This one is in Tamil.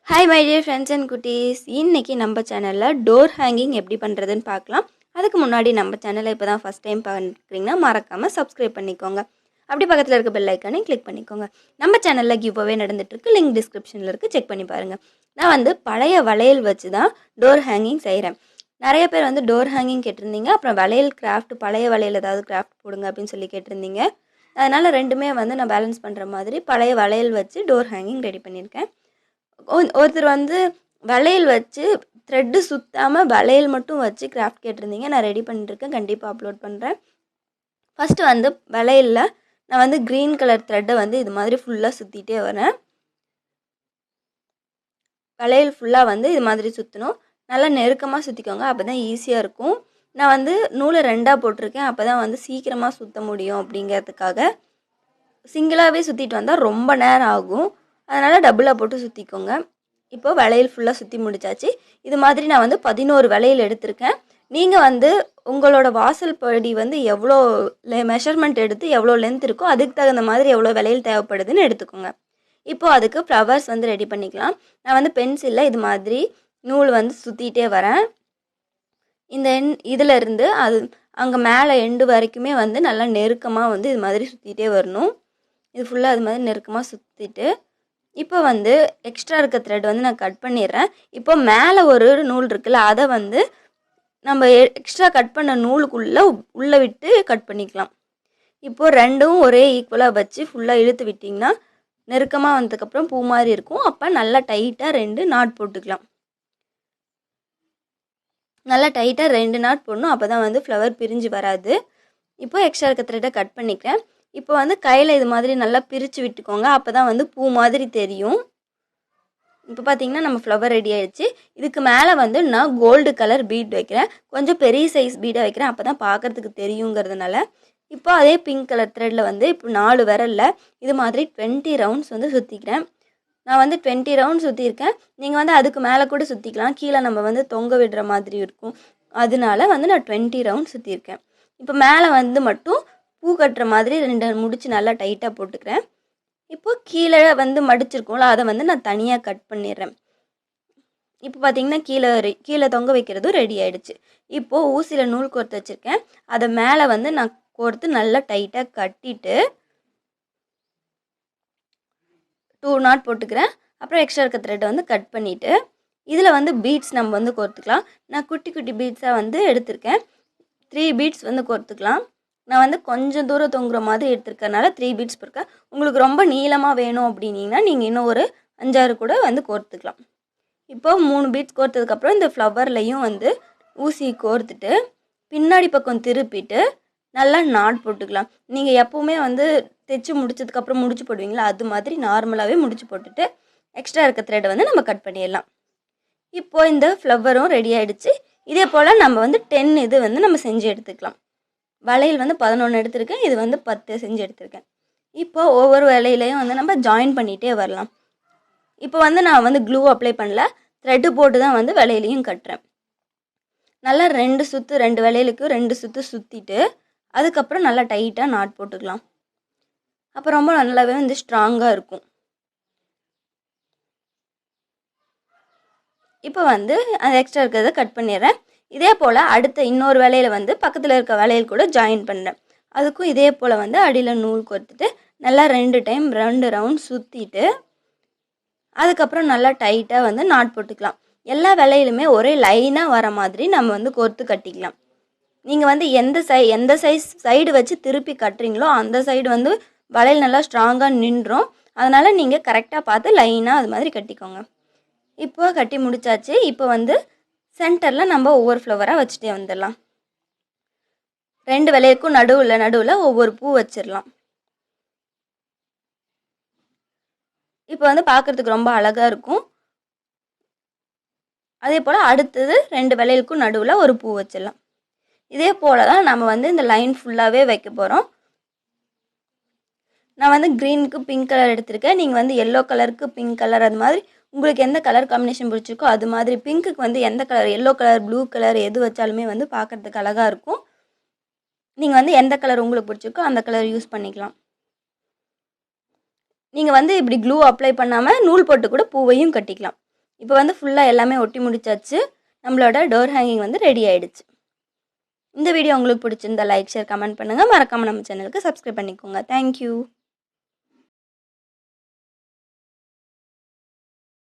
Hi my dear friends and குட்டீஸ், இன்னைக்கு நம்ம சேனலில் டோர் ஹேங்கிங் எப்படி பண்ணுறதுன்னு பார்க்கலாம். அதுக்கு முன்னாடி நம்ம சேனலை இப்போ தான் ஃபஸ்ட் டைம் பார்க்குறீங்கன்னா மறக்காமல் சப்ஸ்கிரைப் பண்ணிக்கோங்க. அப்படி பக்கத்தில் இருக்க பெல் ஐக்கானையும் கிளிக் பண்ணிக்கோங்க. நம்ம சேனலில் கிவ் அவே நடந்துட்டுருக்கு, லிங்க் டிஸ்கிரிப்ஷனில் இருக்குது, செக் பண்ணி பாருங்கள். நான் பழைய வளையல் வச்சு தான் டோர் ஹேங்கிங் செய்கிறேன். நிறைய பேர் டோர் ஹேங்கிங் கேட்டிருந்தீங்க. அப்புறம் வளையல் கிராஃப்ட், பழைய வளையல் ஏதாவது கிராஃப்ட் போடுங்க அப்படின்னு சொல்லி கேட்டிருந்தீங்க. அதனால் ரெண்டுமே நான் பேலன்ஸ் பண்ணுற மாதிரி பழைய வளையல் வச்சு டோர் ஹேங்கிங் ரெடி பண்ணியிருக்கேன். ஒருத்தர் வளையல் வச்சு த்ரெட்டு சுற்றாமல் வளையல் மட்டும் வச்சு கிராஃப்ட் கேட்டிருந்தீங்க. நான் ரெடி பண்ணிட்டுருக்கேன், கண்டிப்பாக அப்லோட் பண்ணுறேன். ஃபஸ்ட்டு வளையலில் நான் க்ரீன் கலர் த்ரெட்டை இது மாதிரி ஃபுல்லாக சுற்றிட்டே வரேன். வளையல் ஃபுல்லாக இது மாதிரி சுற்றணும். நல்லா நெருக்கமாக சுற்றிக்கோங்க, அப்போ தான் ஈஸியாக இருக்கும். நான் நூலை ரெண்டாக போட்டிருக்கேன், அப்போ தான் சீக்கிரமாக சுற்ற முடியும் அப்படிங்கிறதுக்காக. சிங்கிளாகவே சுற்றிட்டு வந்தால் ரொம்ப நேரம் ஆகும், அதனால் டபுளாக போட்டு சுற்றிக்கோங்க. இப்போ வளையல் ஃபுல்லாக சுற்றி முடிச்சாச்சு. இது மாதிரி நான் 11 வளையல் எடுத்திருக்கேன். நீங்கள் உங்களோட வாசல் படி எவ்வளோ மெஷர்மெண்ட் எடுத்து எவ்வளோ லென்த் இருக்கோ அதுக்கு தகுந்த மாதிரி எவ்வளோ வளையல் தேவைப்படுதுன்னு எடுத்துக்கோங்க. இப்போது அதுக்கு ஃப்ளவர்ஸ் ரெடி பண்ணிக்கலாம். நான் பென்சிலில் இது மாதிரி நூல் சுற்றிட்டே வரேன். இந்த இதிலேருந்து அது அங்கே மேலே எண்டு வரைக்குமே நல்லா நெருக்கமாக இது மாதிரி சுற்றிட்டே வரணும். இது ஃபுல்லாக அது மாதிரி நெருக்கமாக சுற்றிட்டு இப்போ எக்ஸ்ட்ரா இருக்க த்ரெட் நான் கட் பண்ணிடுறேன். இப்போ மேலே ஒரு நூல் இருக்குல்ல, அதை நம்ம எக்ஸ்ட்ரா கட் பண்ண நூலுக்குள்ளே உள்ளே விட்டு கட் பண்ணிக்கலாம். இப்போது ரெண்டும் ஒரே ஈக்குவலாக வச்சு ஃபுல்லாக இழுத்து விட்டிங்கன்னா நெருக்கமாக வந்ததுக்கப்புறம் பூ மாதிரி இருக்கும். அப்போ நல்லா டைட்டாக 2 நாட் போட்டுக்கலாம். நல்லா டைட்டாக 2 நாட் போடணும், அப்போ தான் ஃப்ளவர் பிரிஞ்சு வராது. இப்போ எக்ஸ்ட்ரா இருக்க த்ரெட்டை கட் பண்ணிக்கிறேன். இப்போ கையில் இது மாதிரி நல்லா பிரித்து விட்டுக்கோங்க, அப்போ தான் பூ மாதிரி தெரியும். இப்போ பார்த்தீங்கன்னா நம்ம ஃப்ளவர் ரெடி ஆகிடுச்சு. இதுக்கு மேலே நான் கோல்டு கலர் பீட் வைக்கிறேன். கொஞ்சம் பெரிய சைஸ் பீடாக வைக்கிறேன், அப்போ தான் பார்க்குறதுக்கு தெரியுங்கிறதுனால. இப்போ அதே பிங்க் கலர் த்ரெட்டில் இப்போ 4 விரலில் இது மாதிரி 20 ரவுண்ட்ஸ் சுற்றிக்கிறேன். நான் 20 ரவுண்ட்ஸ் சுற்றிருக்கேன். நீங்கள் அதுக்கு மேலே கூட சுற்றிக்கலாம், கீழே நம்ம தொங்க விடுற மாதிரி இருக்கும். அதனால நான் 20 ரவுண்ட்ஸ் சுற்றிருக்கேன். இப்போ மேலே மட்டும் பூ கட்டுற மாதிரி 2 முடிச்சு நல்லா டைட்டாக போட்டுக்கிறேன். இப்போது கீழே மடிச்சிருக்கோம்ல, அதை நான் தனியாக கட் பண்ணிடுறேன். இப்போ பார்த்தீங்கன்னா கீழே தொங்க வைக்கிறதும் ரெடி ஆகிடுச்சு. இப்போது ஊசியில் நூல் கோர்த்து வச்சுருக்கேன், அதை மேலே நான் கோர்த்து நல்லா டைட்டாக கட்டிட்டு 2 நாட் போட்டுக்கிறேன். அப்புறம் எக்ஸ்ட்ரா இருக்க த்ரெட்டை கட் பண்ணிவிட்டு இதில் பீட்ஸ் நம்ம கோர்த்துக்கலாம். நான் குட்டி குட்டி பீட்ஸாக எடுத்திருக்கேன். 3 பீட்ஸ் கோர்த்துக்கலாம். நான் கொஞ்சம் தூரம் தொங்குற மாதிரி எடுத்துருக்கனால 3 பீட்ஸ் போட்டிருக்கேன். உங்களுக்கு ரொம்ப நீளமாக வேணும் அப்படின்னீங்கன்னா நீங்கள் இன்னும் ஒரு 5-6 கூட கோர்த்துக்கலாம். இப்போ 3 பீட்ஸ் கோர்த்ததுக்கப்புறம் இந்த ஃப்ளவர்லையும் ஊசி கோர்த்துட்டு பின்னாடி பக்கம் திருப்பிட்டு நல்லா நாட் போட்டுக்கலாம். நீங்கள் எப்போவுமே தைச்சி முடிச்சதுக்கப்புறம் முடிச்சு போடுவீங்களா, அது மாதிரி நார்மலாகவே முடிச்சு போட்டுட்டு எக்ஸ்ட்ரா இருக்க த்ரெட்டை நம்ம கட் பண்ணிடலாம். இப்போது இந்த ஃப்ளவரும் ரெடி ஆகிடுச்சு. இதே போல் நம்ம 10 இது நம்ம செஞ்சு எடுத்துக்கலாம். வளையல் 11 எடுத்திருக்கேன், இது 10 செஞ்சு எடுத்திருக்கேன். இப்போ ஒவ்வொரு வளையலையும் நம்ம ஜாயின் பண்ணிகிட்டே வரலாம். இப்போ நான் க்ளூ அப்ளை பண்ணல, த்ரெட்டு போட்டு தான் வளையலையும் கட்டுறேன். நல்லா 2 சுற்று, 2 வளையலுக்கு 2 சுற்று சுற்றிட்டு அதுக்கப்புறம் நல்லா டைட்டாக நாட் போட்டுக்கலாம். அப்போ ரொம்ப நல்லாவே ஸ்ட்ராங்காக இருக்கும். இப்போ அந்த எக்ஸ்ட்ரா இருக்கிறத கட் பண்ணிடுறேன். இதே போல் அடுத்த இன்னொரு வளையலை பக்கத்தில் இருக்க வளையல் கூட ஜாயின் பண்ணுறேன். அதுக்கும் இதே போல் அடியில் நூல் கோர்த்துட்டு நல்லா 2 டைம் 2 ரவுண்ட் சுற்றிட்டு அதுக்கப்புறம் நல்லா டைட்டாக நாட் போட்டுக்கலாம். எல்லா வளையலுமே ஒரே லைனாக வர மாதிரி நம்ம கோர்த்து கட்டிக்கலாம். நீங்கள் எந்த சைடு வச்சு திருப்பி கட்டுறீங்களோ அந்த சைடு வளையல் நல்லா ஸ்ட்ராங்காக நின்றும். அதனால் நீங்கள் கரெக்டாக பார்த்து லைனாக அது மாதிரி கட்டிக்கோங்க. இப்போ கட்டி முடிச்சாச்சு. இப்போ சென்டரில் நம்ம ஒவ்வொரு ஃப்ளவராக வச்சுட்டே வந்துடலாம். 2 வளையலுக்கும் நடுவில் ஒவ்வொரு பூ வச்சிடலாம். இப்போ பார்க்குறதுக்கு ரொம்ப அழகாக இருக்கும். அதே போல் அடுத்தது 2 வளையலுக்கும் நடுவில் ஒரு பூ வச்சிடலாம். இதே போல் தான் நம்ம இந்த லைன் ஃபுல்லாகவே வைக்க போகிறோம். நான் க்ரீனுக்கு பிங்க் கலர் எடுத்திருக்கேன். நீங்கள் எல்லோ கலருக்கு பிங்க் கலர், அது மாதிரி உங்களுக்கு எந்த கலர் காம்பினேஷன் பிடிச்சிருக்கோ அது மாதிரி. பிங்க்குக்கு எந்த colour, yellow colour, blue colour எது வச்சாலுமே பார்க்குறதுக்கு அழகாக இருக்கும். நீங்கள் எந்த கலர் உங்களுக்கு பிடிச்சிருக்கோ அந்த கலர் யூஸ் பண்ணிக்கலாம். நீங்கள் இப்படி க்ளூ அப்ளை பண்ணாமல் நூல் போட்டு கூட பூவையும் கட்டிக்கலாம். இப்போ வந்து ஃபுல்லாக எல்லாமே ஒட்டி முடிச்சாச்சு. நம்மளோட டோர் ஹேங்கிங் வந்து ரெடி ஆகிடுச்சு. இந்த வீடியோ உங்களுக்கு பிடிச்சிருந்தா லைக் ஷேர் கமெண்ட் பண்ணுங்கள். மறக்காமல் நம்ம சேனலுக்கு சப்ஸ்கிரைப் பண்ணிக்கோங்க. தேங்க்யூ.